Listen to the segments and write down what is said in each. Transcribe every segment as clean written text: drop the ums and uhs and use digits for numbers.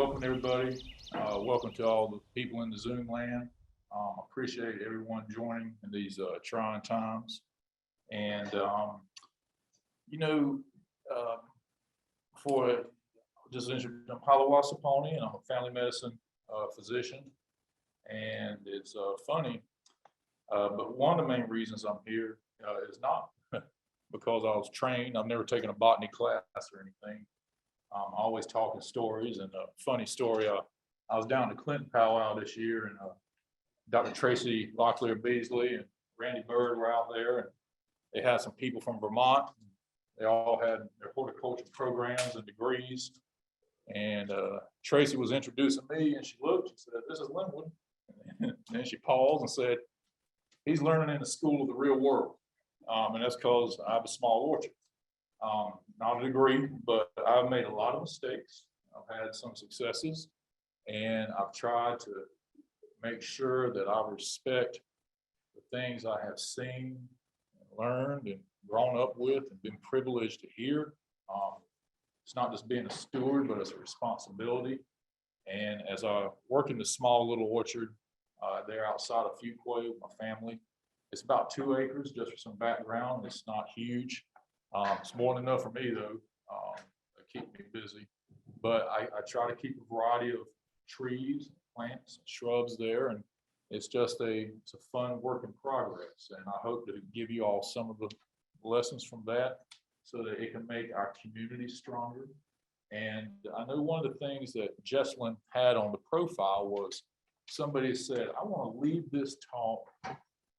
welcome everybody. Welcome to all the people in the Zoom land. Appreciate everyone joining in these trying times. And, for just introduce, I'm Haliwa-Saponi, and I'm a family medicine physician. And it's funny, but one of the main reasons I'm here is not because I was trained. I've never taken a botany class or anything. I'm always talking stories, and a funny story. I was down to Clinton powwow this year, and Dr. Tracy Locklear-Beasley and Randy Bird were out there, and they had some people from Vermont. They all had their horticulture programs and degrees. And Tracy was introducing me, and she looked, she said, "This is Linwood." And then she paused and said, "He's learning in the school of the real world." And that's because I have a small orchard. Not a degree, but I've made a lot of mistakes. I've had some successes, and I've tried to make sure that I respect the things I have seen and learned and grown up with and been privileged to hear. It's not just being a steward, but it's a responsibility. And as I work in this small little orchard there outside of Fuquay with my family, it's about 2 acres, just for some background. It's not huge. It's more than enough for me, though, to keep me busy. But I try to keep a variety of trees, plants, shrubs there, and it's a fun work in progress. And I hope to give you all some of the lessons from that so that it can make our community stronger. And I know one of the things that Jesslyn had on the profile was somebody said, "I want to leave this talk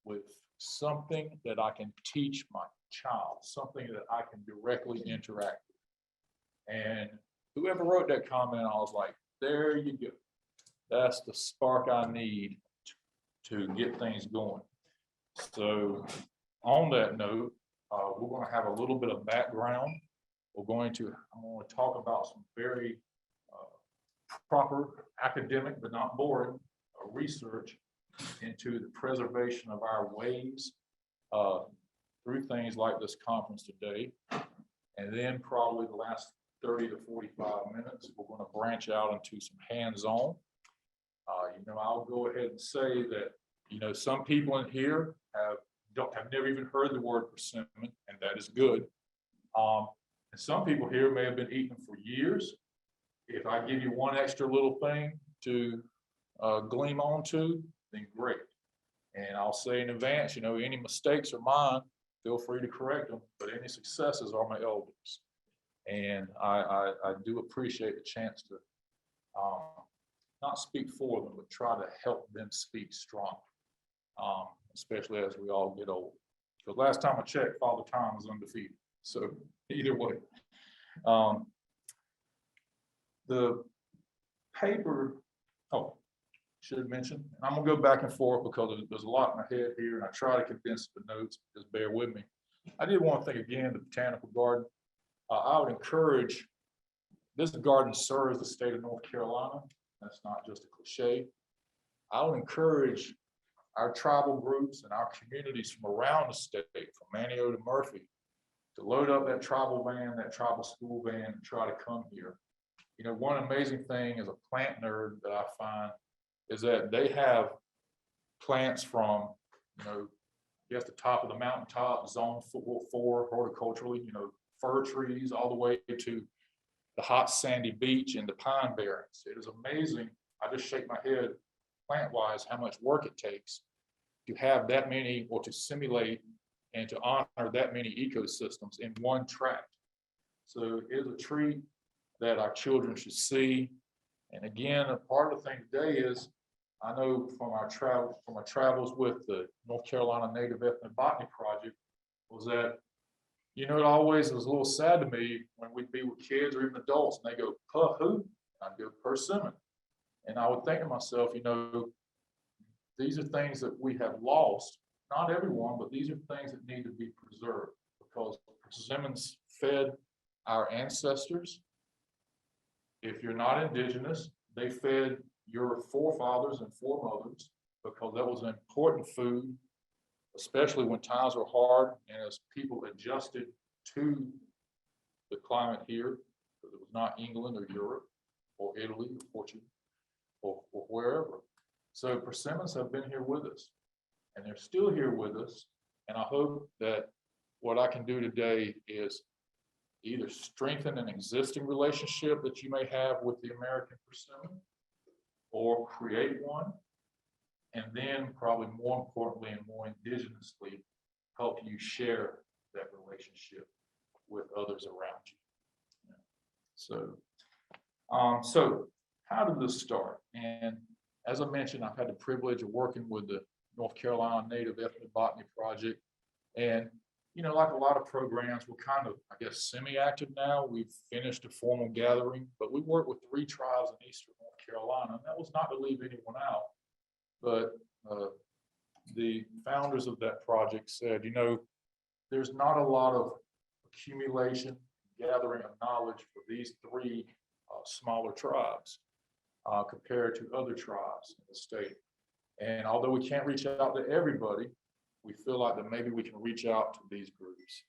with something that I can teach my child, something that I can directly interact with." And whoever wrote that comment, I was like, there you go. That's the spark I need to get things going. So on that note, we're going to have a little bit of background. I'm going to talk about some very proper academic, but not boring, research into the preservation of our waves through things like this conference today. And then probably the last 30 to 45 minutes, we're going to branch out into some hands-on. I'll go ahead and say that, some people in here have never even heard the word persimmon, and that is good. And some people here may have been eating for years. If I give you one extra little thing to gleam onto, then great. And I'll say in advance, any mistakes are mine, feel free to correct them, but any successes are my elders. And I do appreciate the chance to not speak for them, but try to help them speak strong, especially as we all get old. Because last time I checked, Father Time was undefeated. So either way, the paper, should mention, and I'm gonna go back and forth because there's a lot in my head here, and I try to condense the notes, just bear with me. I did want to thank again the Botanical Garden. I would encourage, this garden serves the state of North Carolina. That's not just a cliche. I would encourage our tribal groups and our communities from around the state, from Manio to Murphy, to load up that tribal van, that tribal school van, and try to come here. One amazing thing as a plant nerd that I find is that they have plants from, the top of the mountaintop, zone 4 horticulturally, fir trees, all the way to the hot sandy beach and the pine barrens. It is amazing. I just shake my head plant-wise how much work it takes to have that many, or to simulate and to honor that many ecosystems in one tract. So it is a treat that our children should see. And again, a part of the thing today is, I know from my travels with the North Carolina Native Ethnobotany Project, was that, it always was a little sad to me when we'd be with kids or even adults and they go, who? I'd go, persimmon. And I would think to myself, these are things that we have lost. Not everyone, but these are things that need to be preserved, because persimmons fed our ancestors. If you're not indigenous, they fed your forefathers and foremothers, because that was an important food, especially when times were hard and as people adjusted to the climate here, because it was not England or Europe or Italy, or Portugal, or wherever. So persimmons have been here with us, and they're still here with us. And I hope that what I can do today is either strengthen an existing relationship that you may have with the American persimmon, or create one, and then probably more importantly and more indigenously help you share that relationship with others around you. So how did this start? And as I mentioned, I've had the privilege of working with the North Carolina Native Ethnobotany Project. And, like a lot of programs, we're kind of, I guess, semi-active now. We've finished a formal gathering, but we work with 3 tribes in eastern North Carolina, and that was not to leave anyone out. But the founders of that project said, there's not a lot of accumulation, gathering of knowledge for these 3 smaller tribes compared to other tribes in the state. And although we can't reach out to everybody, we feel like that maybe we can reach out to these groups.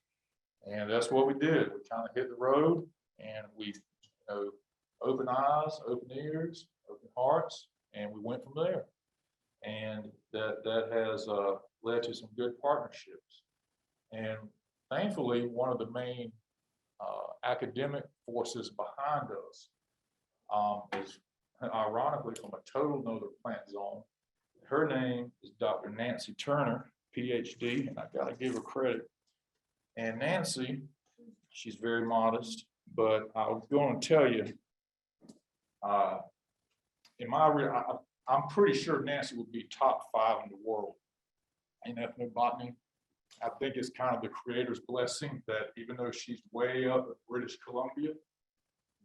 And that's what we did. We kind of hit the road, and we, open eyes, open ears, open hearts, and we went from there. And that has led to some good partnerships. And thankfully, one of the main academic forces behind us is ironically from a total another plant zone. Her name is Dr. Nancy Turner, PhD, and I gotta give her credit. And Nancy, she's very modest, but I was going to tell you, I'm pretty sure Nancy would be top 5 in the world in ethnobotany. I think it's kind of the creator's blessing that even though she's way up in British Columbia,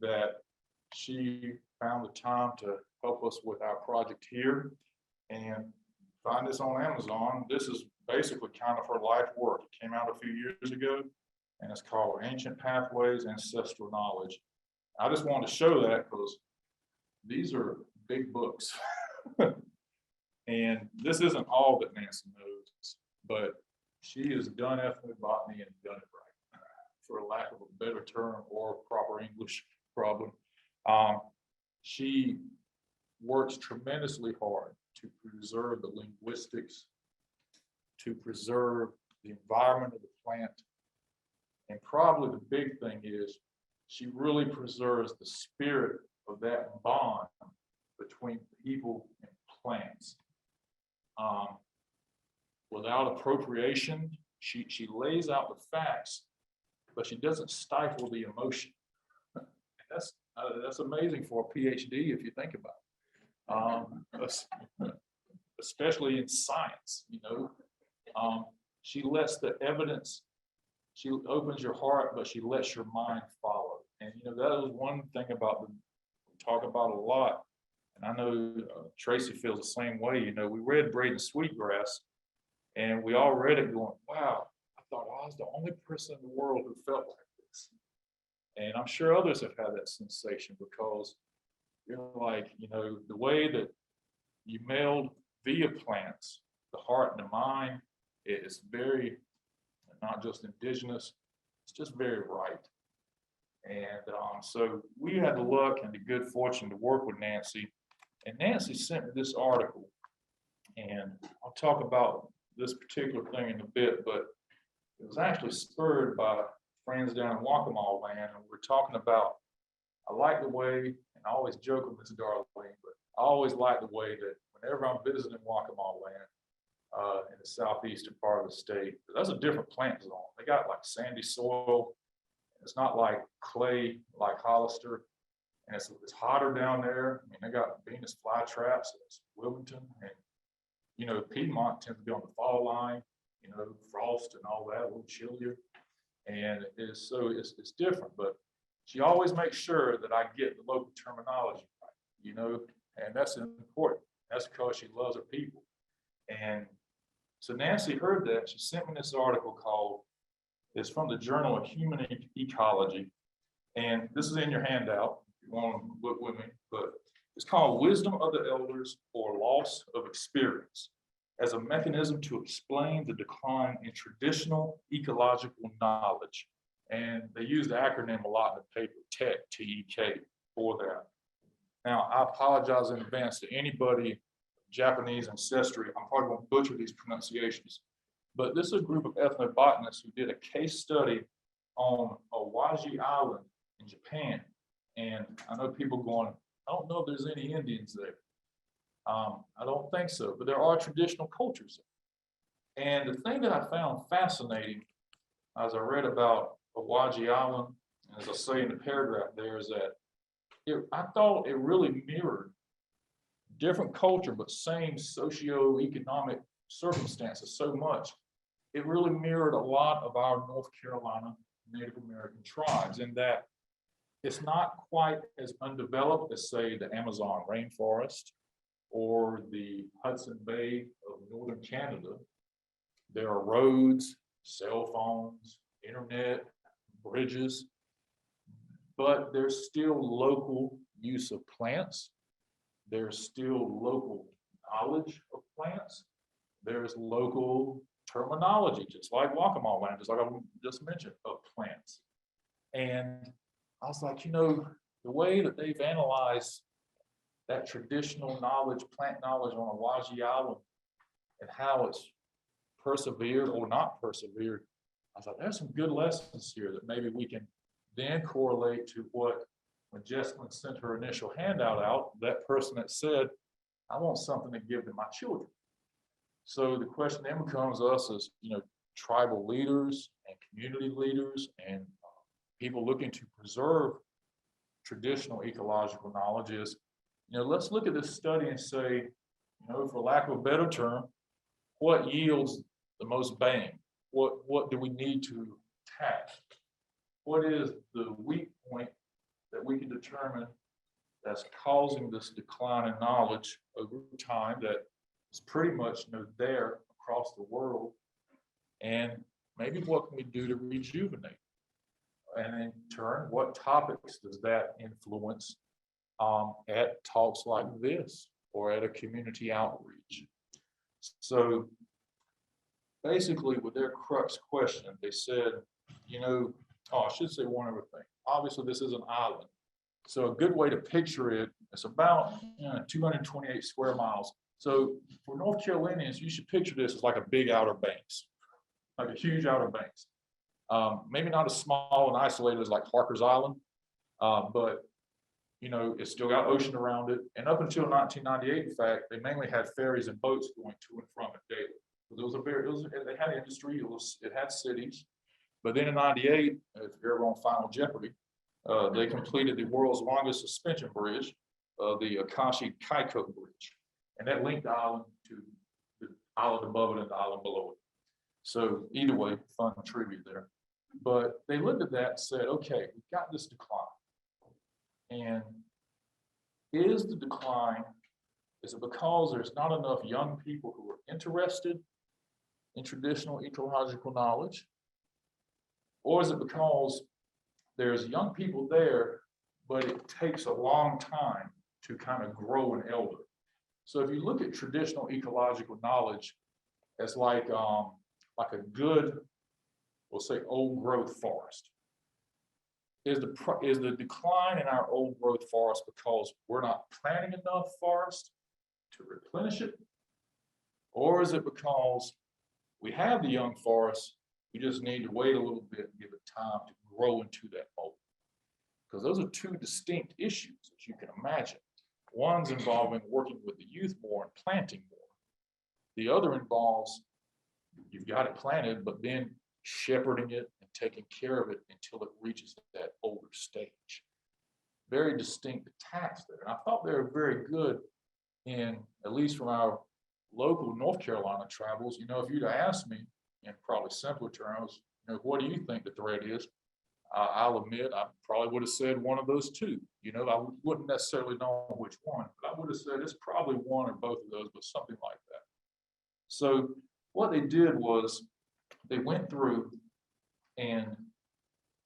that she found the time to help us with our project here. And find this on Amazon. This is basically kind of her life work. It came out a few years ago, and it's called Ancient Pathways, Ancestral Knowledge. I just wanted to show that because these are big books. And this isn't all that Nancy knows, but she has done ethnobotany and done it right, for lack of a better term or proper English problem. She works tremendously hard to preserve the linguistics, to preserve the environment of the plant. And probably the big thing is she really preserves the spirit of that bond between people and plants. Without appropriation, she lays out the facts, but she doesn't stifle the emotion. That's amazing for a PhD if you think about it. Especially in science, she lets the evidence, she opens your heart, but she lets your mind follow. And that is one thing about we talk about a lot. And I know Tracy feels the same way. We read Braden Sweetgrass, and we all read it going, wow, I thought I was the only person in the world who felt like this. And I'm sure others have had that sensation because you're like, the way that you meld via plants, the heart and the mind is very, not just indigenous, it's just very right. And so we had the luck and the good fortune to work with Nancy. And Nancy sent me this article, and I'll talk about this particular thing in a bit, but it was actually spurred by friends down in Waccamaw land, and we're talking about, I like the way, and I always joke with Miss Darlene, but I always like the way that whenever I'm visiting Waccamaw land in the southeastern part of the state, that's a different plant zone. They got like sandy soil. It's not like clay, like Hollister, and it's hotter down there. I mean, they got Venus flytraps, it's Wilmington, and Piedmont tends to be on the fall line, frost and all that, a little chillier. And it's different, but she always makes sure that I get the local terminology right, and that's important. That's because she loves her people. And so Nancy heard that. She sent me this article it's from the Journal of Human Ecology. And this is in your handout, if you want to look with me, but it's called Wisdom of the Elders or Loss of Experience as a Mechanism to Explain the Decline in Traditional Ecological Knowledge. And they use the acronym a lot in the paper, TEK, T-E-K, for that. Now, I apologize in advance to anybody, Japanese ancestry. I'm probably going to butcher these pronunciations. But this is a group of ethnobotanists who did a case study on Awaji Island in Japan. And I know people going, I don't know if there's any Indians there. I don't think so, but there are traditional cultures. And the thing that I found fascinating as I read about Awaji Island, and as I say in the paragraph there, is that I thought it really mirrored different culture, but same socioeconomic circumstances so much. It really mirrored a lot of our North Carolina Native American tribes in that it's not quite as undeveloped as, say, the Amazon rainforest or the Hudson Bay of northern Canada. There are roads, cell phones, internet, bridges, but there's still local use of plants. There's still local knowledge of plants. There's local terminology, just like Waccamaw land, just like I just mentioned, of plants. And I was like, you know, the way that they've analyzed that traditional knowledge, plant knowledge on Awaji Island and how it's persevered or not persevered, I was like, there's some good lessons here that maybe we can then correlate to what, when Jessalyn sent her initial handout out, that person that said, I want something to give to my children. So the question then becomes us as, you know, tribal leaders and community leaders and people looking to preserve traditional ecological knowledge is, you know, let's look at this study and say, you know, for lack of a better term, what yields the most bang? What do we need to attack? What is the weak point that we can determine that's causing this decline in knowledge over time that is pretty much, you know, there across the world? And maybe what can we do to rejuvenate? And in turn, what topics does that influence at talks like this or at a community outreach? So basically with their crux question, they said, you know, I should say one other thing. Obviously this is an island. So a good way to picture it, it's about 228 square miles. So for North Carolinians, you should picture this as like a big Outer Banks, like a huge Outer Banks. Maybe not as small and isolated as like Harker's Island, but you know, it's still got ocean around it. And up until 1998, in fact, they mainly had ferries and boats going to and from it daily. They had industry, it had cities. But then in 98, if you're ever on Final Jeopardy, they completed the world's longest suspension bridge, the Akashi Kaiko Bridge. And that linked the island to the island above it and the island below it. So either way, fun tribute there. But they looked at that and said, okay, we've got this decline. And is the decline, is it because there's not enough young people who are interested in traditional ecological knowledge? Or is it because there's young people there, but it takes a long time to kind of grow an elder? So if you look at traditional ecological knowledge as like a good, we'll say old growth forest. Is the decline in our old growth forest because we're not planting enough forest to replenish it? Or is it because we have the young forest, we just need to wait a little bit and give it time to grow into that mold? Because those are two distinct issues, as you can imagine. One's involving working with the youth more and planting more. The other involves, you've got it planted, but then shepherding it and taking care of it until it reaches that older stage. Very distinct attacks there. And I thought they were very good in, at least from our local North Carolina travels. You know, if you'd asked me in probably simpler terms, you know, what do you think the threat is? I'll admit, I probably would have said one of those two. You know, I wouldn't necessarily know which one, but I would have said it's probably one or both of those, but something like that. So what they did was they went through and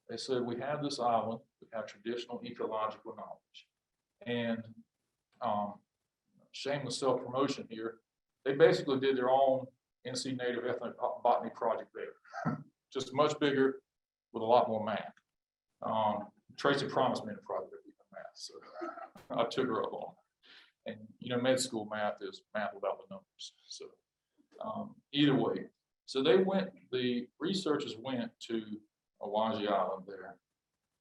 they said, we have this island, we have traditional ecological knowledge. And shameless self-promotion here, they basically did their own NC Native ethnobotany project there. Just much bigger with a lot more math. Tracy promised me a project with math, so I took her up on it. And, you know, med school math is math without the numbers. So either way, so the researchers went to Awaji Island there,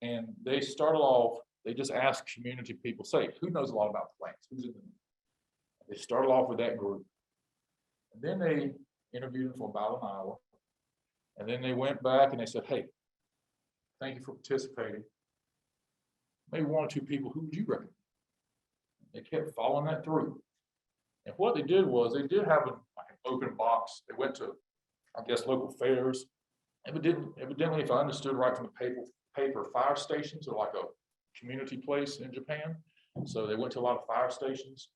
and they started off, they just asked community people, say, who knows a lot about plants? Who's in the They started off with that group. And then they interviewed them for about an hour. And then they went back and they said, hey, thank you for participating. Maybe one or two people, who would you recommend? They kept following that through. And what they did was they did have like an open box. They went to, I guess, local fairs. Evidently, if I understood right from the paper, fire stations are like a community place in Japan. So they went to a lot of fire stations.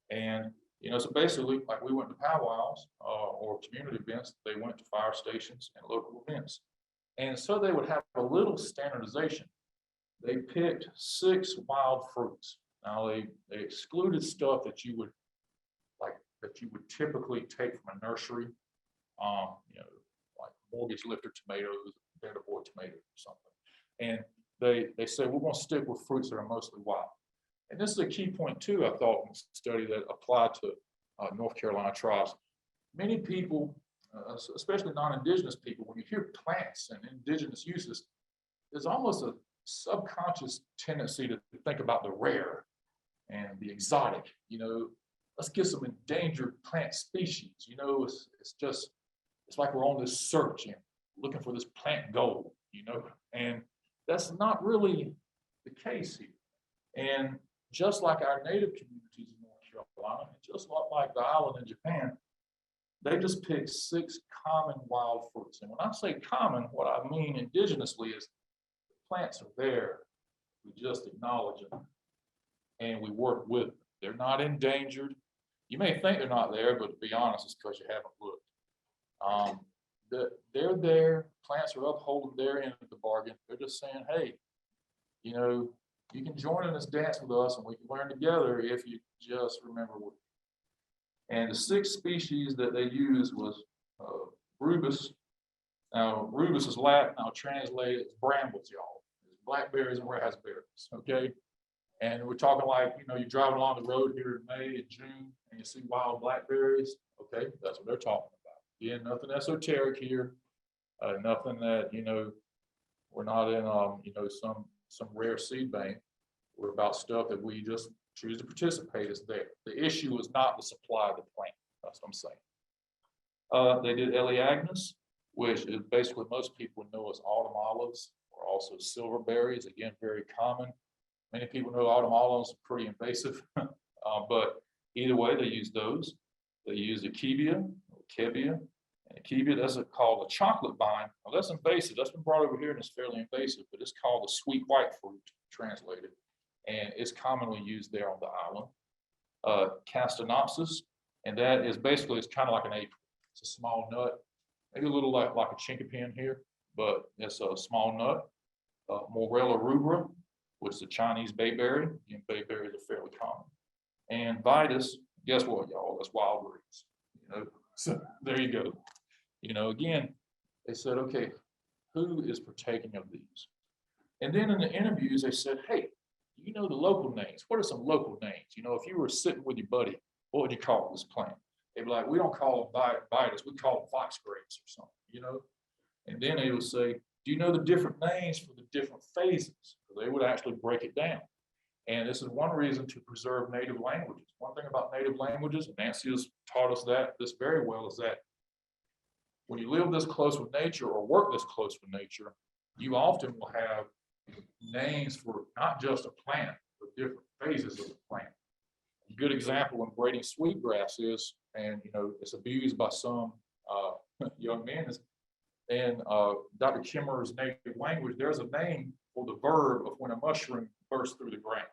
And, you know, so basically, like we went to powwows or community events, they went to fire stations and local events. And so they would have a little standardization. They picked 6 wild fruits. Now they excluded stuff that you would typically take from a nursery, you know, like mortgage lifter tomatoes, better boy tomatoes or something. And they said, we're going to stick with fruits that are mostly wild. And this is a key point too, I thought, in the study that applied to North Carolina tribes. Many people, especially non-indigenous people, when you hear plants and indigenous uses, there's almost a subconscious tendency to think about the rare and the exotic. You know, let's get some endangered plant species. You know, it's like we're on this search and looking for this plant gold, you know, and that's not really the case here. And just like our native communities in North Carolina, and just like the island in Japan, they just picked 6 common wild fruits. And when I say common, what I mean indigenously is plants are there. We just acknowledge them and we work with them. They're not endangered. You may think they're not there, but to be honest, it's because you haven't looked. They're there. Plants are upholding their end of the bargain. They're just saying, hey, you know, you can join in this dance with us and we can learn together if you just remember what. And the 6 species that they used was rubus. Now, rubus is Latin. I'll translate it as brambles, y'all. It's blackberries and raspberries, okay? And we're talking like, you know, you're driving along the road here in May and June and you see wild blackberries, okay? That's what they're talking about. Again, nothing esoteric here, nothing that, you know, we're not in, you know, some rare seed bank. We're about stuff that we just choose to participate is there. The issue is not the supply of the plant. That's what I'm saying. They did Elaeagnus, which is basically most people know as autumn olives, or also silverberries. Again, very common. Many people know autumn olives are pretty invasive, but either way, they use those. They use Akebia, or Kebia, and Akebia, that's called a chocolate vine. Well, that's invasive. That's been brought over here and it's fairly invasive, but it's called the sweet white fruit, translated, and it's commonly used there on the island. Castanopsis, and that is basically, it's kind of like an acorn. It's a small nut, maybe a little like a chinkapin here, but it's a small nut. Morella rubra, which is the Chinese bayberry. Again, bayberries are fairly common. And Vitus, guess what, y'all? That's wild berries. You know, so there you go. You know, again, they said, okay, who is partaking of these? And then in the interviews, they said, hey, you know the local names. What are some local names? You know, if you were sitting with your buddy, what would you call this plant? They'd be like, we don't call them Vitus, we call them fox grapes or something, you know? And then they would say, do you know the different names for the different phases? So they would actually break it down. And this is one reason to preserve native languages. One thing about native languages, and Nancy has taught us this very well, is that when you live this close with nature or work this close with nature, you often will have names for not just a plant, but different phases of the plant. A good example when braiding sweetgrass is, and you know, it's abused by some young men, is in Dr. Kimmerer's native language, there's a name for the verb of when a mushroom bursts through the ground.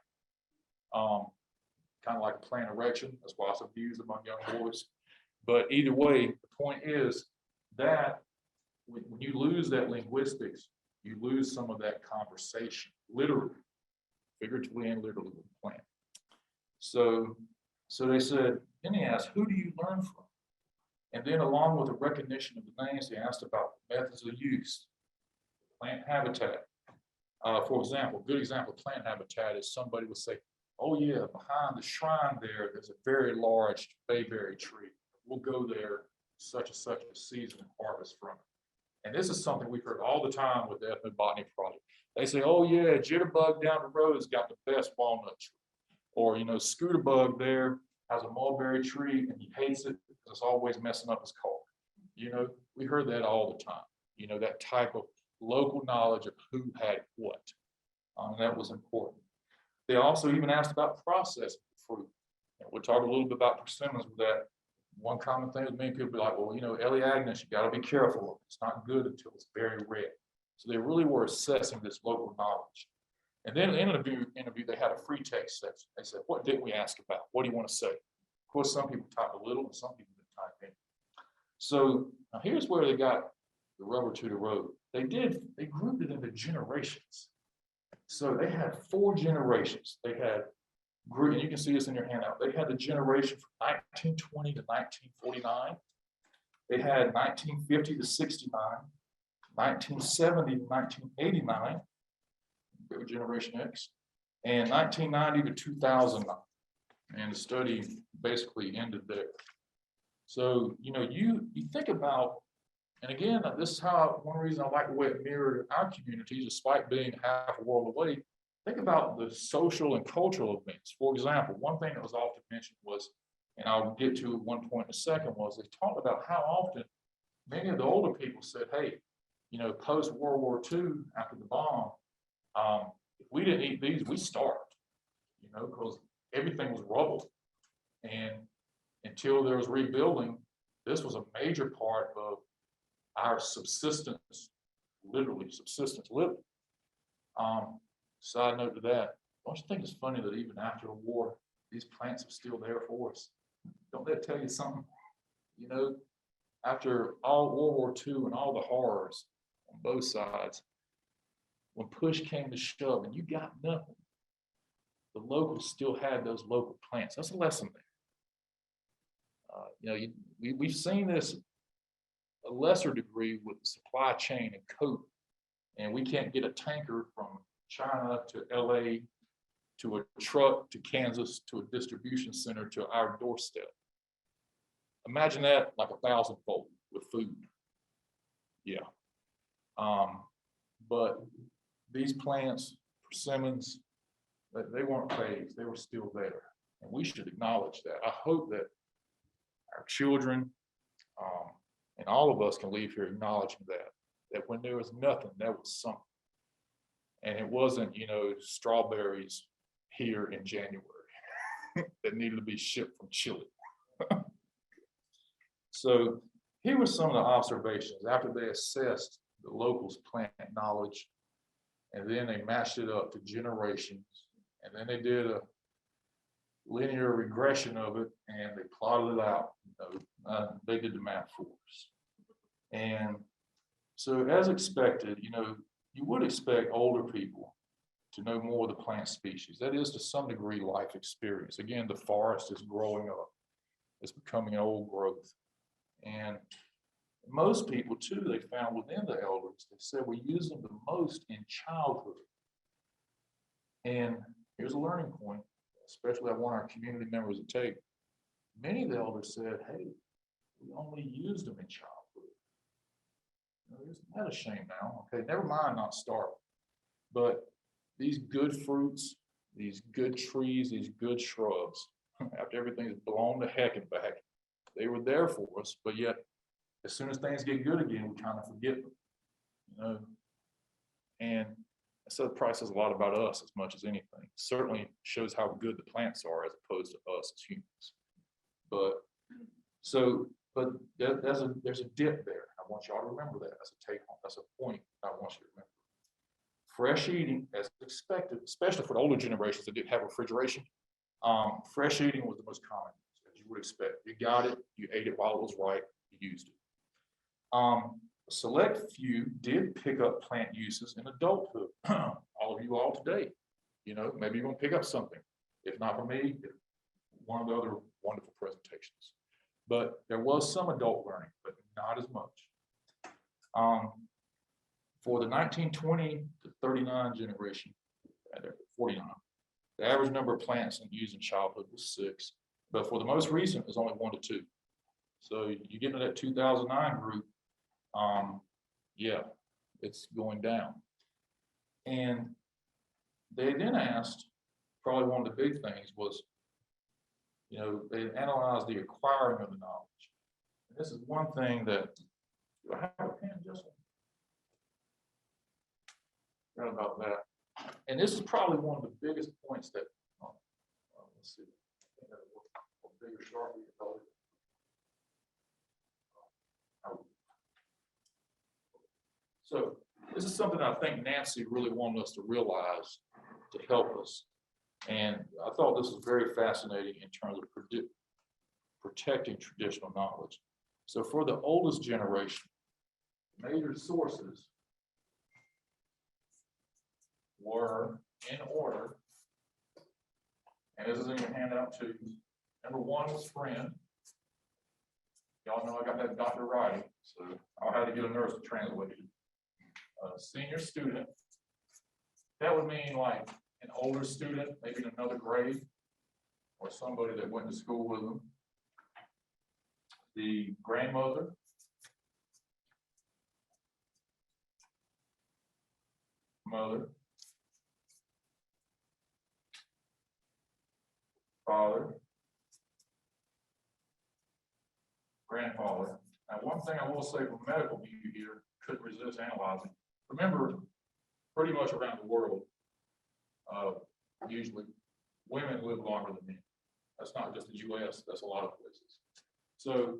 Kind of like a plant erection. That's why it's abused among young boys. But either way, the point is that when you lose that linguistics, you lose some of that conversation, literally, figuratively and literally with the plant. So they said, then they asked, who do you learn from? And then along with the recognition of the names, they asked about methods of use, plant habitat. For example, a good example of plant habitat is somebody would say, oh yeah, behind the shrine there, there's a very large bayberry tree. We'll go there such and such a season and harvest from it. And this is something we've heard all the time with the ethnobotany project. They say, oh yeah, jitterbug down the road has got the best walnut tree. Or, you know, scooterbug there has a mulberry tree and he hates it because it's always messing up his car. You know, we heard that all the time. You know, that type of local knowledge of who had what. And that was important. They also even asked about processing fruit. And we'll talk a little bit about persimmons with that. One common thing with many people be like, well, you know, Elaeagnus, you got to be careful. It's not good until it's very red. So they really were assessing this local knowledge. And then in the interview, they had a free text section. They said, what didn't we ask about? What do you want to say? Of course, some people type a little and some people didn't type in. So now here's where they got the rubber to the road. They grouped it into generations. So they had 4 generations. They had, and you can see this in your handout, they had the generation from 1920 to 1949. They had 1950 to 69, 1970 to 1989, Generation X, and 1990 to 2009. And the study basically ended there. So, you know, you think about, and again, this is how, one reason I like the way it mirrored our communities, despite being half a world away. Think about the social and cultural events. For example, one thing that was often mentioned was, and I'll get to at one point in a second, was they talked about how often many of the older people said, hey, you know, post World War II, after the bomb, if we didn't eat these, we starved, you know, because everything was rubble. And until there was rebuilding, this was a major part of our subsistence, literally subsistence living. Side note to that, don't you think it's funny that even after the war, these plants are still there for us? Don't that tell you something? You know, after all World War II and all the horrors on both sides, when push came to shove and you got nothing, the locals still had those local plants. That's a lesson there. You know, we've seen this a lesser degree with the supply chain and coke, and we can't get a tanker from China to LA to a truck to Kansas to a distribution center to our doorstep. Imagine that like 1,000-fold with food. Yeah. But these plants, persimmons, they weren't phased, they were still there. And we should acknowledge that. I hope that our children and all of us can leave here acknowledging that when there was nothing, there was something. And it wasn't, you know, strawberries here in January that needed to be shipped from Chile. So here were some of the observations after they assessed the locals' plant knowledge, and then they matched it up to generations, and then they did a linear regression of it, and they plotted it out. You know, they did the math for us. And so as expected, you know, you would expect older people to know more of the plant species. That is, to some degree, life experience. Again, the forest is growing up. It's becoming an old growth. And most people, too, they found within the elders, they said we use them the most in childhood. And here's a learning point, especially I want our community members to take. Many of the elders said, hey, we only used them in childhood. You know, isn't that a shame now? Okay, never mind not starving. But these good fruits, these good trees, these good shrubs, after everything's blown to heck and back, they were there for us, but yet as soon as things get good again, we kind of forget them, you know. And so it probably says a lot about us as much as anything. It certainly shows how good the plants are as opposed to us as humans. But there's a dip there. I want y'all to remember that as a take home. That's a point I want you to remember. Fresh eating, as expected, especially for the older generations that didn't have refrigeration, fresh eating was the most common, as you would expect. You got it, you ate it while it was ripe, you used it. A select few did pick up plant uses in adulthood. All of you all today, you know, maybe you're gonna pick up something. If not for me, one of the other wonderful presentations. But there was some adult learning, but not as much. For the 1920 to 39 generation, 49, The average number of plants used in childhood was 6, but for the most recent, it was only 1 to 2. So you get into that 2009 group, yeah, it's going down. And they then asked, probably one of the big things was, you know, they analyzed the acquiring of the knowledge. And this is one thing that, do I have a pen, Justin? Right about that. And this is probably one of the biggest points that, let's see, I think a bigger Sharpie. So this is something I think Nancy really wanted us to realize to help us. And I thought this was very fascinating in terms of protecting traditional knowledge. So for the oldest generation, major sources were in order, and this is in your handout too. Number 1 was friend. Y'all know I got that Dr. writing, so I'll have to get a nurse to translate it. Senior student, that would mean like an older student, maybe in another grade, or somebody that went to school with them. The grandmother, mother, father, grandfather. Now, one thing I will say from medical view here, couldn't resist analyzing. Remember, pretty much around the world, usually women live longer than men. That's not just the US, that's a lot of places. So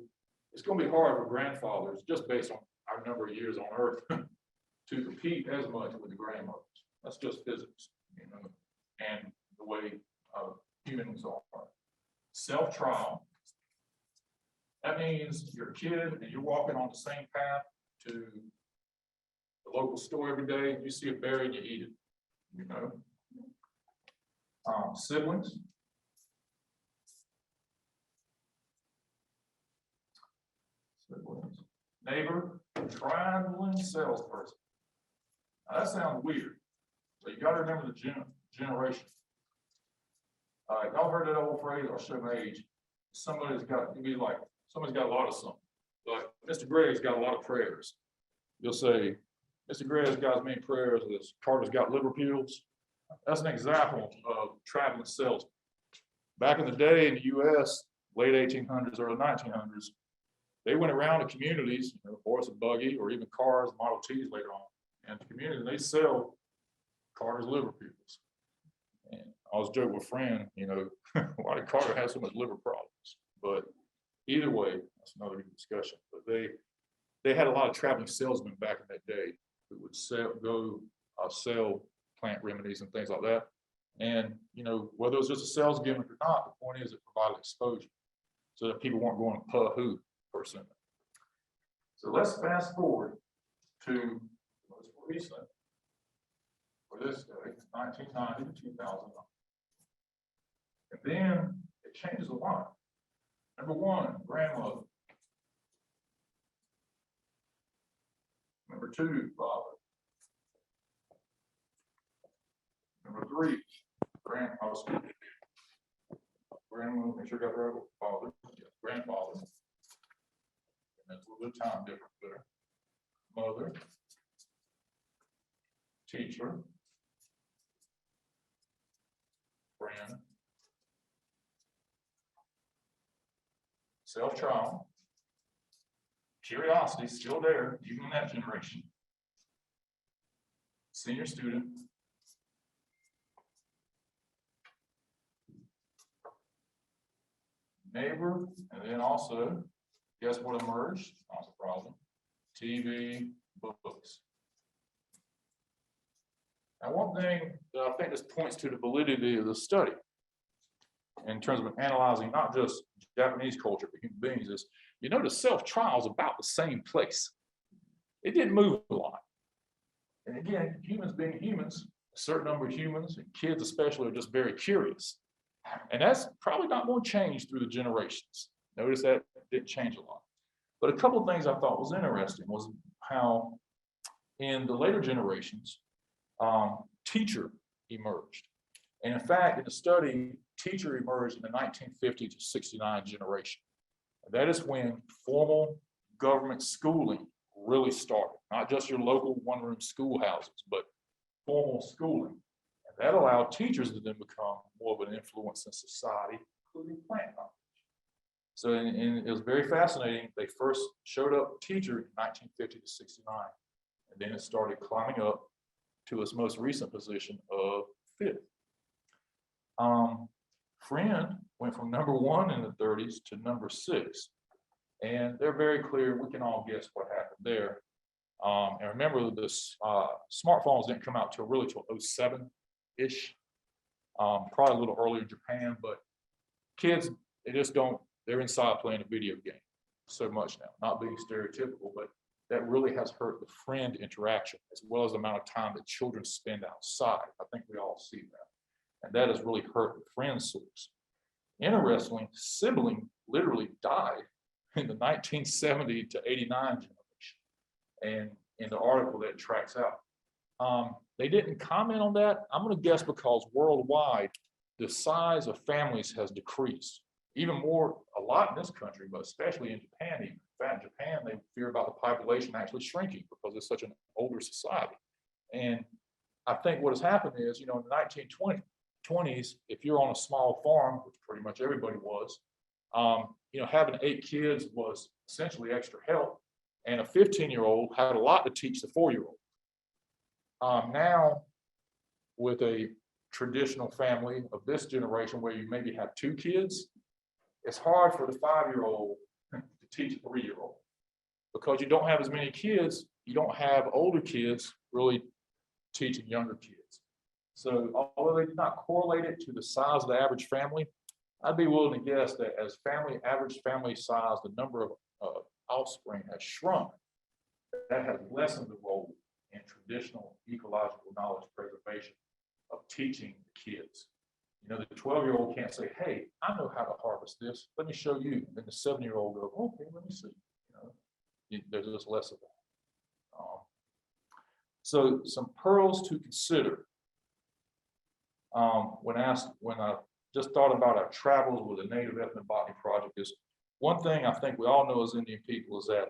it's going to be hard for grandfathers, just based on our number of years on Earth, to compete as much with the grandmothers. That's just physics, you know, and the way humans are. Self-trial. That means you're a kid and you're walking on the same path to the local store every day, and you see a berry and you eat it, you know. Siblings. Neighbor, traveling salesperson. Now that sounds weird, but you got to remember the generation. Y'all heard that old phrase, I'll show my age. Somebody's got a lot of something. Like Mr. Gregg's got a lot of prayers. You'll say, Mr. Gregg's got as many prayers as Carter's got liver pills. That's an example of traveling salesman. Back in the day in the US, late 1800s, early 1900s, they went around to communities, you know, horse and buggy, or even cars, Model Ts later on, and the community, and they sell Carter's liver pills. And I was joking with a friend, you know, why did Carter have so much liver problems? But either way, that's another discussion. But they had a lot of traveling salesmen back in that day who would sell plant remedies and things like that. And, you know, whether it was just a sales gimmick or not, the point is it provided exposure so that people weren't going to pah-hoo person. So let's fast forward to what's recent for this day, 1990 to 2009. And then it changes a lot. Number 1, grandmother. Number 2, father. Number 3, grandmother. Grandmother, make sure I got the right father. Yes, grandfather. And that's a little bit of time difference there. Mother. Teacher. Friend. Self-trial. Curiosity, still there, even in that generation. Senior student. Neighbor, and then also, guess what emerged? Not a problem. TV, books. Now, one thing that I think this points to the validity of the study in terms of analyzing not just Japanese culture, but human beings is, you notice self-trial is about the same place. It didn't move a lot. And again, humans being humans, a certain number of humans, and kids especially, are just very curious. And that's probably not going to change through the generations. Notice that didn't change a lot. But a couple of things I thought was interesting was how in the later generations, teacher emerged. And in fact, in the study, teacher emerged in the 1950 to 69 generation. And that is when formal government schooling really started, not just your local one-room schoolhouses, but formal schooling. And that allowed teachers to then become more of an influence in society, including plant knowledge. So and it was very fascinating. They first showed up teacher in 1950 to 69, and then it started climbing up to its most recent position of 5th. Friend went from number 1 in the 30s to number 6. And they're very clear. We can all guess what happened there. And remember, this smartphones didn't come out till really till 07-ish, probably a little earlier in Japan, but kids, they just don't, they're inside playing a video game so much now, not being stereotypical, but that really has hurt the friend interaction as well as the amount of time that children spend outside. I think we all see that. And that has really hurt the friend source. Interestingly, sibling literally died in the 1970 to 89 generation. And in the article that tracks out, they didn't comment on that. I'm going to guess because worldwide, the size of families has decreased. Even more, a lot in this country, but especially in Japan. Even. In fact, in Japan, they fear about the population actually shrinking because it's such an older society. And I think what has happened is, in the 1920s, if you're on a small farm, which pretty much everybody was, having 8 kids was essentially extra help. And a 15-year-old had a lot to teach the 4-year-old. Now, with a traditional family of this generation where you maybe have 2 kids, it's hard for the 5-year-old to teach a 3-year-old because you don't have as many kids. You don't have older kids really teaching younger kids. So although they did not correlate it to the size of the average family, I'd be willing to guess that as average family size, the number of offspring has shrunk. That has lessened the role in traditional ecological knowledge preservation of teaching the kids. The 12-year-old can't say, hey, I know how to harvest this. Let me show you. And then the 7-year-old goes, okay, let me see. There's just less of that. So some pearls to consider. When I just thought about our travels with the Native Ethnobotany Project is one thing I think we all know as Indian people is that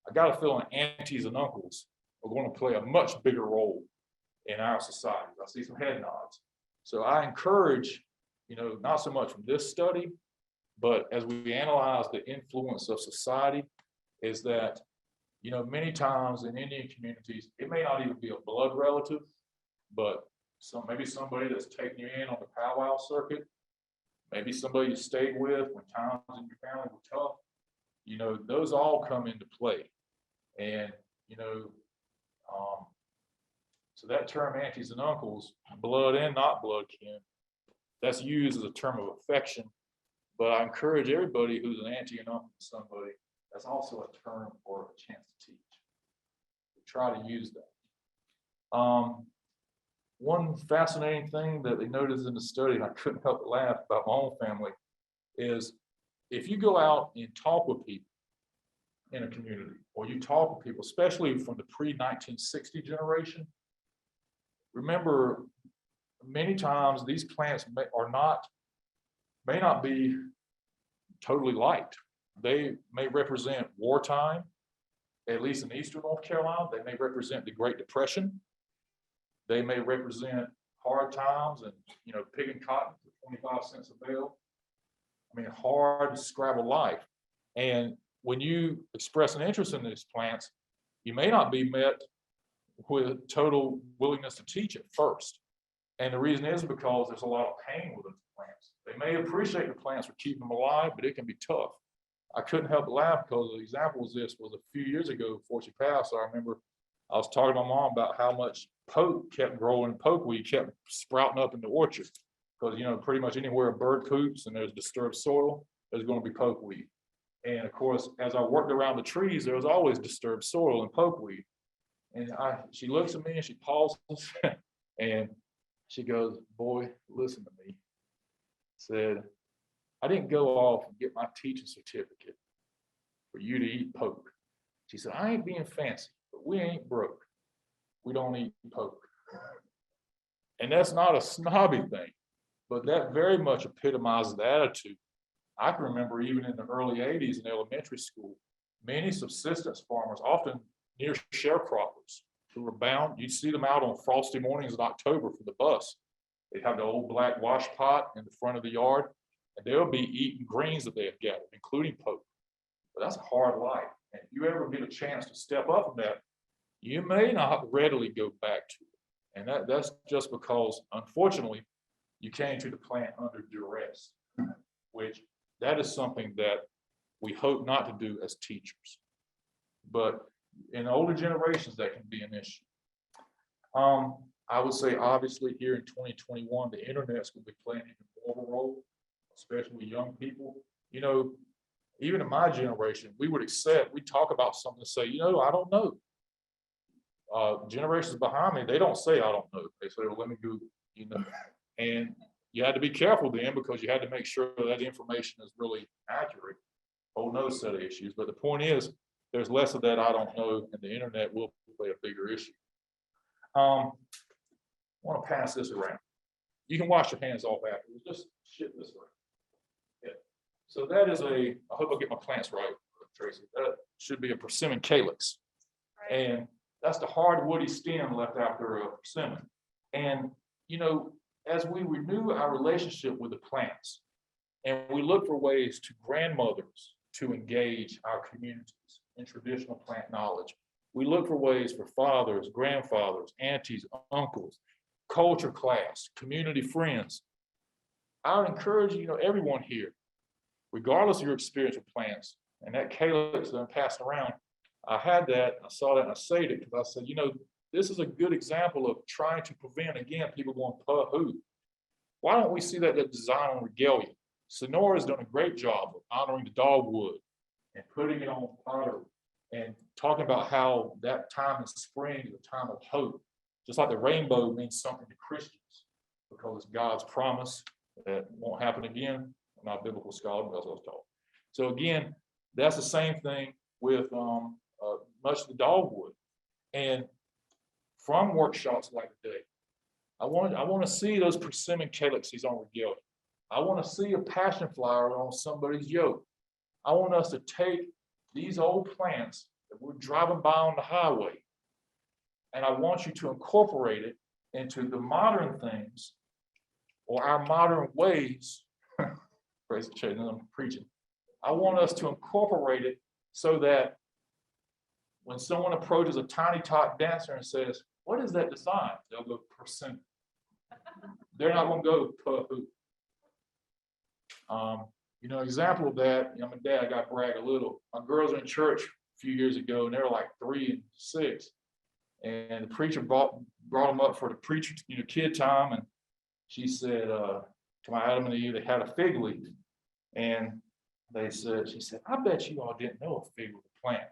I got a feeling aunties and uncles are going to play a much bigger role in our society. I see some head nods. So I encourage, not so much from this study, but as we analyze the influence of society, is that, many times in Indian communities, it may not even be a blood relative, but maybe somebody that's taking you in on the powwow circuit, maybe somebody you stayed with when times in your family were tough, those all come into play. And, so that term aunties and uncles, blood and not blood kin, that's used as a term of affection. But I encourage everybody who's an auntie and uncle to somebody, that's also a term for a chance to teach. Try to use that. One fascinating thing that they noticed in the study, and I couldn't help but laugh about my own family, is if you go out and talk with people in a community, or you talk with people, especially from the pre-1960 generation, remember, many times these plants may not be totally liked. They may represent wartime, at least in eastern North Carolina. They may represent the Great Depression. They may represent hard times and, picking cotton for 25 cents a bale. Hard, scrabble life. And when you express an interest in these plants, you may not be met with total willingness to teach at first. And the reason is because there's a lot of pain with those plants. They may appreciate the plants for keeping them alive, but it can be tough. I couldn't help but laugh because the example was a few years ago before she passed. I remember I was talking to my mom about how much poke kept growing, pokeweed kept sprouting up in the orchard. Because, pretty much anywhere a bird poops and there's disturbed soil, there's going to be pokeweed. And of course, as I worked around the trees, there was always disturbed soil and pokeweed. And she looks at me and she pauses and she goes, boy, listen to me. Said, I didn't go off and get my teaching certificate for you to eat poke. She said, I ain't being fancy, but we ain't broke. We don't eat poke. And that's not a snobby thing. but that very much epitomizes the attitude. I can remember even in the early 80s in elementary school, many subsistence farmers, often near sharecroppers, who were bound, you'd see them out on frosty mornings in October for the bus. They'd have the old black wash pot in the front of the yard, and they'll be eating greens that they have gathered, including poke. But that's a hard life. And if you ever get a chance to step up from that, you may not readily go back to it. And that's just because, unfortunately, you came to the plant under duress, which that is something that we hope not to do as teachers. But in older generations, that can be an issue. I would say, obviously, here in 2021, the internet's going to be playing even more of a role, especially with young people. You know, even in my generation, we would talk about something and say, you know, I don't know. Generations behind me, they don't say, I don't know. They say, well, let me Google, you know. And you had to be careful then because you had to make sure that information is really accurate. Whole nother set of issues. But the point is, there's less of that I don't know, and the internet will play a bigger issue. I want to pass this around. You can wash your hands off afterwards. Just shit this around. Yeah. So that is I hope I get my plants right, Tracy. That should be a Persimmon Calyx. And that's the hard woody stem left after a persimmon. And, you know, as we renew our relationship with the plants, and we look for ways to grandmothers to engage our communities in traditional plant knowledge, we look for ways for fathers, grandfathers, aunties, uncles, culture class, community friends. I would encourage, you know, everyone here, regardless of your experience with plants, and that calyx that I'm passing around, I had that, I saw that, and I saved it because I said, you know, this is a good example of trying to prevent, again, people going puh-hoo. Why don't we see that design on regalia? Sonora's done a great job of honoring the dogwood and putting it on pottery and talking about how that time in spring is a time of hope. Just like the rainbow means something to Christians because it's God's promise that won't happen again. I'm not a biblical scholar, but that's what I was taught. So again, that's the same thing with much of the dogwood. And from workshops like today, I want to see those persimmon calyxes on regalia. I want to see a passion flower on somebody's yoke. I want us to take these old plants that we're driving by on the highway, and I want you to incorporate it into the modern things or our modern ways. Praise the Lord, I'm preaching. I want us to incorporate it so that when someone approaches a tiny tot dancer and says, what is that design? They'll go persimmon. They're not going to go puh-hoo. You know, example of that, you know, my dad, I got to brag a little. My girls were in church a few years ago, and they were like 3 and 6. And the preacher brought them up for the preacher, you know, kid time. And she said, to my Adam and Eve, they had a fig leaf. And she said, I bet you all didn't know a fig was a plant.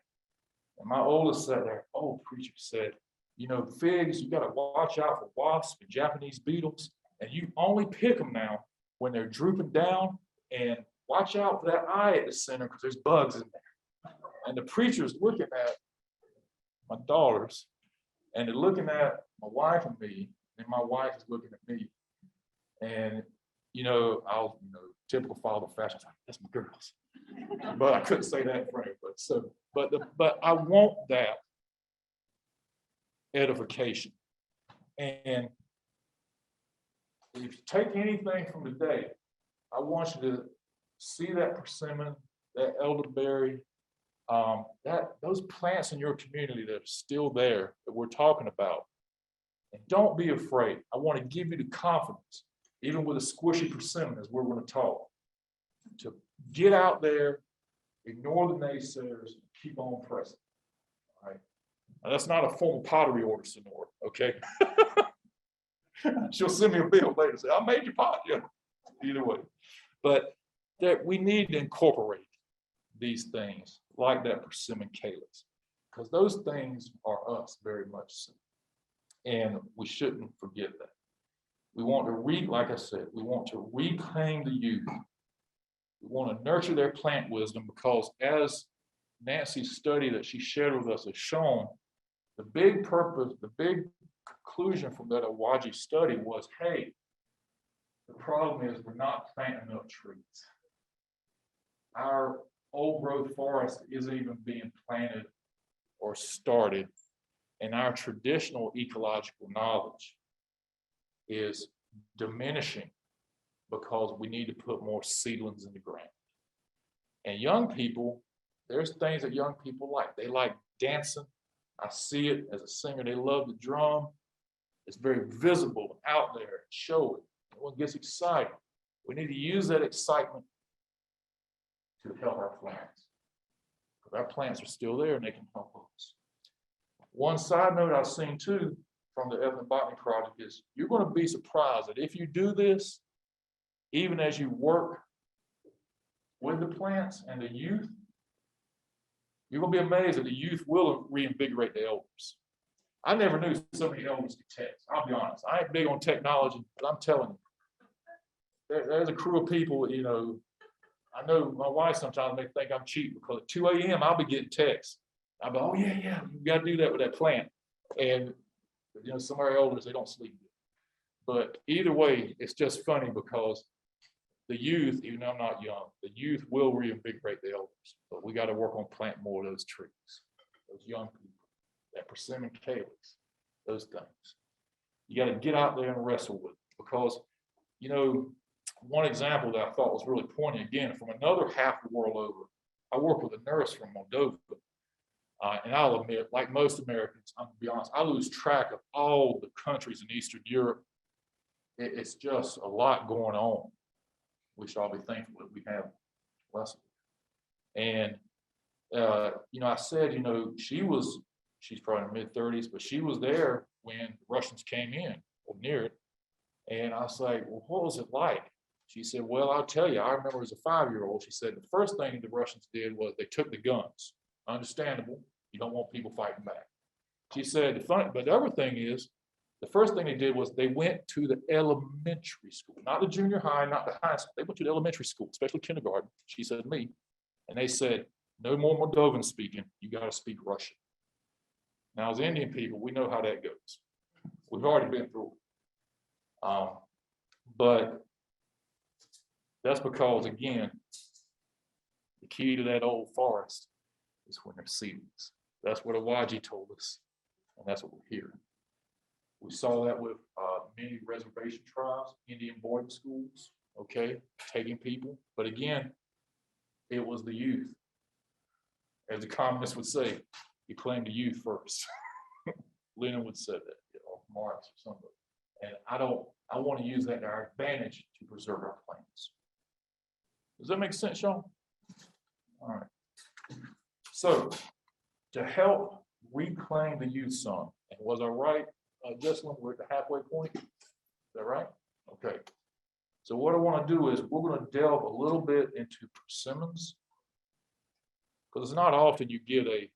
And my oldest sat there, preacher said, you know, figs, you got to watch out for wasps and Japanese beetles. And you only pick them now when they're drooping down, and watch out for that eye at the center because there's bugs in there. And the preacher's looking at my daughters, and they're looking at my wife and me, and my wife is looking at me. And, you know, typical father fashion, that's my girls. But I couldn't say that in front of everybody. But I want that edification. And if you take anything from today, I want you to see that persimmon, that elderberry, those plants in your community that are still there that we're talking about. And don't be afraid. I want to give you the confidence, even with a squishy persimmon, as we're going to talk, to get out there, ignore the naysayers, and keep on pressing. All right. Now, that's not a formal pottery order, Sonora, okay? She'll send me a bill later and say, I made your pot. Yeah, either way. But we need to incorporate these things like that persimmon calyx, because those things are us very much so. And we shouldn't forget that. We want to like I said, we want to reclaim the youth. We want to nurture their plant wisdom, because as Nancy's study that she shared with us has shown, the big purpose, the big conclusion from that Awaji study was, hey, The problem is we're not planting enough trees. Our old growth forest isn't even being planted or started, and our traditional ecological knowledge is diminishing because we need to put more seedlings in the ground. And young people, there's things that young people like. They like dancing. I see it as a singer. They love the drum. It's very visible out there. Show it. Everyone gets excited. We need to use that excitement to help our plants. Because our plants are still there and they can help us. One side note I've seen too from the ethnobotany project is you're going to be surprised that if you do this, even as you work with the plants and the youth, you're going to be amazed that the youth will reinvigorate the elders. I never knew so many elders could text. I'll be honest. I ain't big on technology, but I'm telling you, there's a crew of people, you know, I know my wife sometimes may think I'm cheap because at 2 a.m. I'll be getting texts. I'll be, oh yeah, you got to do that with that plant. And, you know, some of our elders, they don't sleep. But either way, it's just funny because the youth, even though I'm not young, the youth will reinvigorate the elders. But we got to work on planting more of those trees, those young people, that Persimmon Calyx, those things. You got to get out there and wrestle with it because, you know, one example that I thought was really poignant, again, from another half the world over, I work with a nurse from Moldova. And I'll admit, like most Americans, I'm gonna be honest, I lose track of all the countries in Eastern Europe. It's just a lot going on. We should all be thankful that we have less of it. And, you know, I said, you know, she's probably in her mid-30s, but she was there when the Russians came in or near it. And I was like, well, what was it like? She said, well, I'll tell you, I remember as a 5-year-old, she said the first thing the Russians did was they took the guns. Understandable. You don't want people fighting back. She said, but the other thing is, the first thing they did was they went to the elementary school, not the junior high, not the high school. They went to the elementary school, especially kindergarten. She said, me. And they said, no more Moldovan speaking. You got to speak Russian. Now, as Indian people, we know how that goes. We've already been through it. But that's because, again, the key to that old forest is when there's seedlings. That's what Awaji told us, and that's what we're hearing. We saw that with many reservation tribes, Indian boarding schools, okay, taking people. But again, it was the youth. As the communists would say, you claim the youth first. Linwood said that, you know, Marx or somebody. And I want to use that to our advantage to preserve our plants. Does that make sense, Sean? All right. So, to help reclaim the youth some, and was I right, Jessalyn, we're at the halfway point? Is that right? Okay. So what I want to do is we're going to delve a little bit into persimmons, because it's not often you get a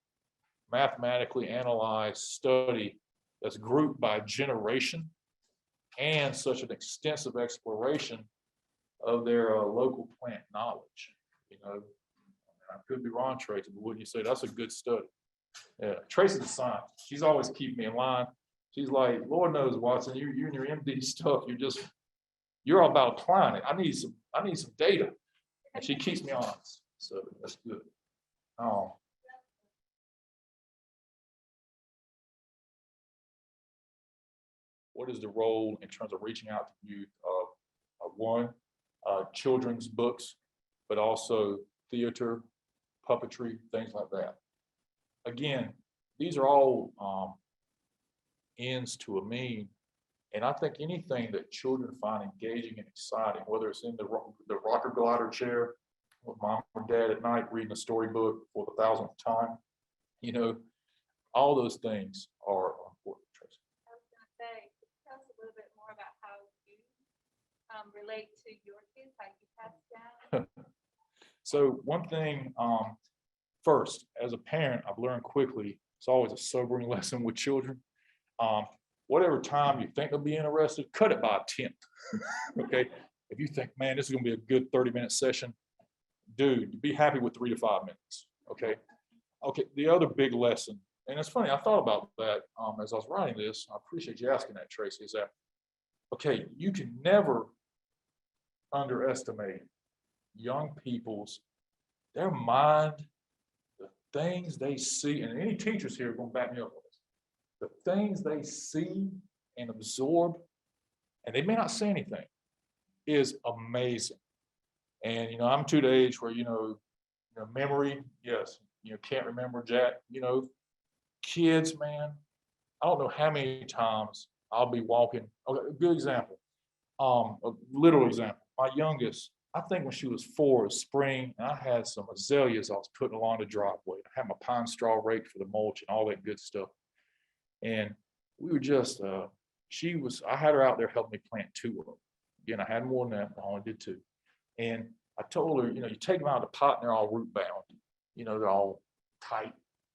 mathematically analyzed study that's grouped by generation and such an extensive exploration of their local plant knowledge. You know, I could be wrong, Tracy, but wouldn't you say that's a good study? Yeah, Tracy's a scientist. She's always keeping me in line. She's like, Lord knows, Watson, you and your MD stuff, you're all about applying it. I need some data, and she keeps me honest. So that's good. What is the role in terms of reaching out to youth of one, children's books, but also theater, puppetry, things like that? Again, these are all ends to a mean, and I think anything that children find engaging and exciting, whether it's in the rocker glider chair with mom or dad at night reading a storybook for the 1000th time, you know, all those things are important. Tracy. I was going to say, tell us a little bit more about how you relate to your kids, how you pass down. So one thing, first, as a parent, I've learned quickly, it's always a sobering lesson with children. Whatever time you think they'll be interested, cut it by a 10th. Okay. If you think, man, this is going to be a good 30-minute session, dude, be happy with 3 to 5 minutes. Okay. Okay. The other big lesson, and it's funny, I thought about that as I was writing this. I appreciate you asking that, Tracy, is that, okay, you can never underestimate young people's, their mind, the things they see, and any teachers here are going to back me up on this. The things they see and absorb, and they may not say anything, is amazing. And I'm to the age where memory, yes, can't remember jack. Kids, man, I don't know how many times I'll be walking. Okay, a good example, a literal example. My youngest, I think when she was 4, it was spring, and I had some azaleas I was putting along the driveway. I had my pine straw raked for the mulch and all that good stuff. And we were just, I had her out there helping me plant 2 of them. Again, I had more than that, but I only did 2. And I told her, you take them out of the pot and they're all root bound. They're all tight.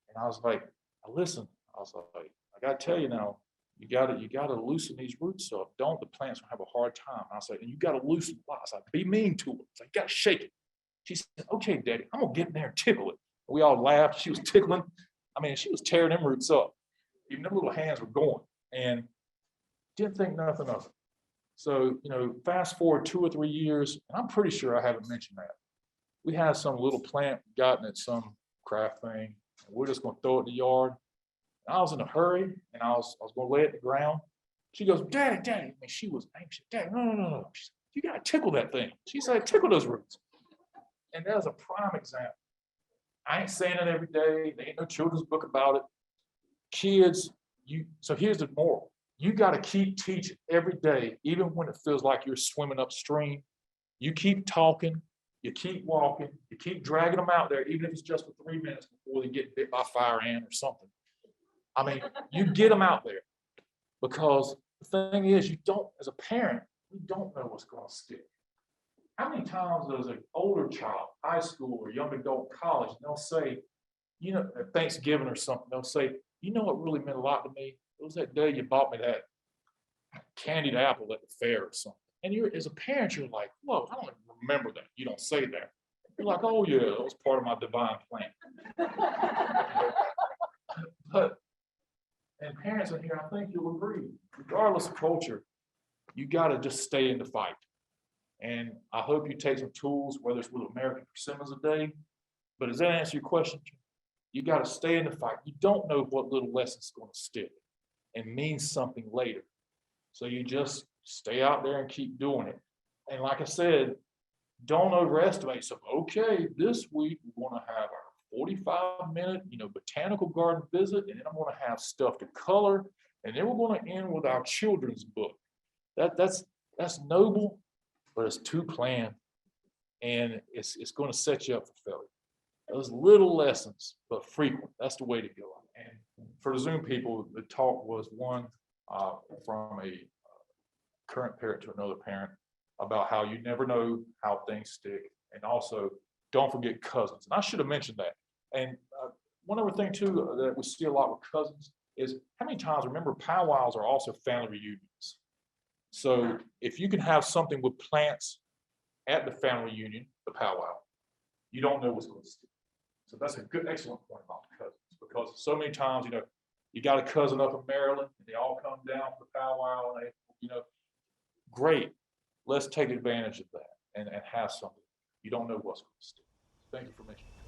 And I was like, listen, I was like, I gotta tell you now, you gotta loosen these roots up. Don't, the plants will have a hard time. I said, and you gotta loosen it. I was like, be mean to it. It's like, you gotta shake it. She said, okay, Daddy, I'm gonna get in there and tickle it. We all laughed. She was tickling. I mean, she was tearing them roots up. Even them little hands were going, and didn't think nothing of it. So, fast forward 2 or 3 years, and I'm pretty sure I haven't mentioned that. We had some little plant gotten at some craft thing, and we're just gonna throw it in the yard. And I was in a hurry, and I was gonna lay it in the ground. She goes, Daddy, I mean, she was anxious. Daddy, no. She said, you gotta tickle that thing. She said, tickle those roots. And that was a prime example. I ain't saying it every day. There ain't no children's book about it. Kids, so here's the moral. You got to keep teaching every day, even when it feels like you're swimming upstream. You keep talking, you keep walking, you keep dragging them out there, even if it's just for 3 minutes before they get bit by a fire ant or something. I mean, you get them out there, because the thing is, you don't, as a parent, you don't know what's going to stick. How many times does an older child, high school or young adult, college, and they'll say, at Thanksgiving or something, they'll say, what really meant a lot to me? It was that day you bought me that candied apple at the fair or something. And as a parent, you're like, whoa, I don't even remember that. You don't say that. You're like, oh yeah, that was part of my divine plan. And parents in here, I think you'll agree, regardless of culture, you got to just stay in the fight. And I hope you take some tools, whether it's with American persimmons a day. But does that answer your question? You got to stay in the fight. You don't know what little lesson's going to stick and mean something later. So you just stay out there and keep doing it. And like I said, don't overestimate. So, okay, this week we're going to have our 45-minute, botanical garden visit, and then I'm going to have stuff to color, and then we're going to end with our children's book. That's noble, but it's too planned, and it's going to set you up for failure. Those little lessons, but frequent. That's the way to go. And for the Zoom people, the talk was one from a current parent to another parent about how you never know how things stick, and also don't forget cousins. And I should have mentioned that. And one other thing too that we see a lot with cousins is how many times, remember, powwows are also family reunions. So if you can have something with plants at the family reunion, the powwow, you don't know what's going to stick. So that's a good, excellent point about cousins, because so many times, you got a cousin up in Maryland, and they all come down for the powwow, and they, great. Let's take advantage of that and have something. You don't know what's going to stick. Thank you for mentioning that.